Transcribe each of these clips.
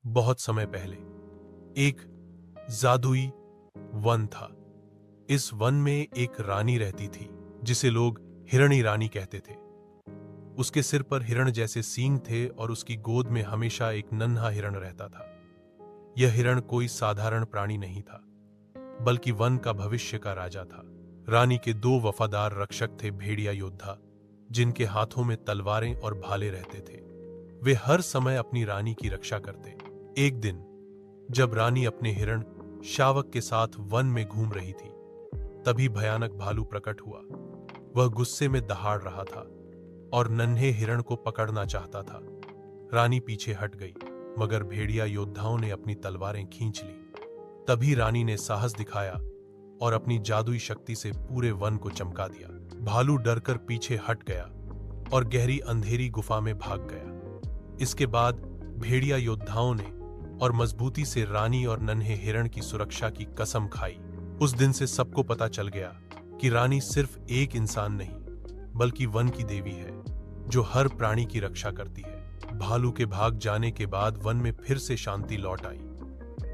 बहुत समय पहले एक जादुई वन था। इस वन में एक रानी रहती थी जिसे लोग हिरणी रानी कहते थे। उसके सिर पर हिरण जैसे सींग थे और उसकी गोद में हमेशा एक नन्हा हिरण रहता था। यह हिरण कोई साधारण प्राणी नहीं था, बल्कि वन का भविष्य का राजा था। रानी के दो वफादार रक्षक थे, भेड़िया योद्धा, जिनके हाथों में तलवारें और भाले रहते थे। वे हर समय अपनी रानी की रक्षा करते। एक दिन जब रानी अपने हिरण शावक के साथ वन में घूम रही थी, तभी भयानक भालू प्रकट हुआ। वह गुस्से में दहाड़ रहा था और नन्हे हिरण को पकड़ना चाहता था। रानी पीछे हट गई, मगर भेड़िया योद्धाओं ने अपनी तलवारें खींच ली। तभी रानी ने साहस दिखाया और अपनी जादुई शक्ति से पूरे वन को चमका दिया। भालू डरकर पीछे हट गया और गहरी अंधेरी गुफा में भाग गया। इसके बाद भेड़िया योद्धाओं ने और मजबूती से रानी और नन्हे हिरण की सुरक्षा की कसम खाई। उस दिन से सबको पता चल गया कि रानी सिर्फ एक इंसान नहीं, बल्कि वन की देवी है, जो हर प्राणी की रक्षा करती है। भालू के भाग जाने के बाद वन में फिर से शांति लौट आई,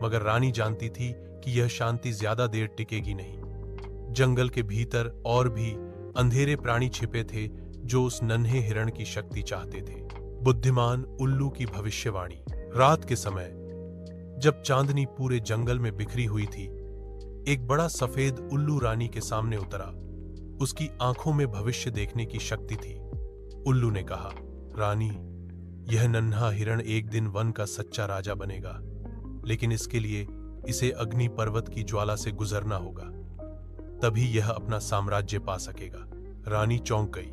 मगर रानी जानती थी कि यह शांति ज्यादा देर टिकेगी नहीं। जंगल के भीतर और भी अंधेरे प्राणी छिपे थे जो उस नन्हे हिरण की शक्ति चाहते थे। बुद्धिमान उल्लू की भविष्यवाणी। रात के समय जब चांदनी पूरे जंगल में बिखरी हुई थी, एक बड़ा सफेद उल्लू रानी के सामने उतरा। उसकी आंखों में भविष्य देखने की शक्ति थी। उल्लू ने कहा, रानी, यह नन्हा हिरण एक दिन वन का सच्चा राजा बनेगा, लेकिन इसके लिए इसे अग्नि पर्वत की ज्वाला से गुजरना होगा, तभी यह अपना साम्राज्य पा सकेगा। रानी चौंक गई,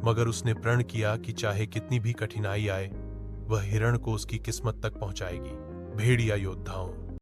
मगर उसने प्रण किया कि चाहे कितनी भी कठिनाई आए, वह हिरण को उसकी किस्मत तक पहुंचाएगी। भेड़िया योद्धाओं।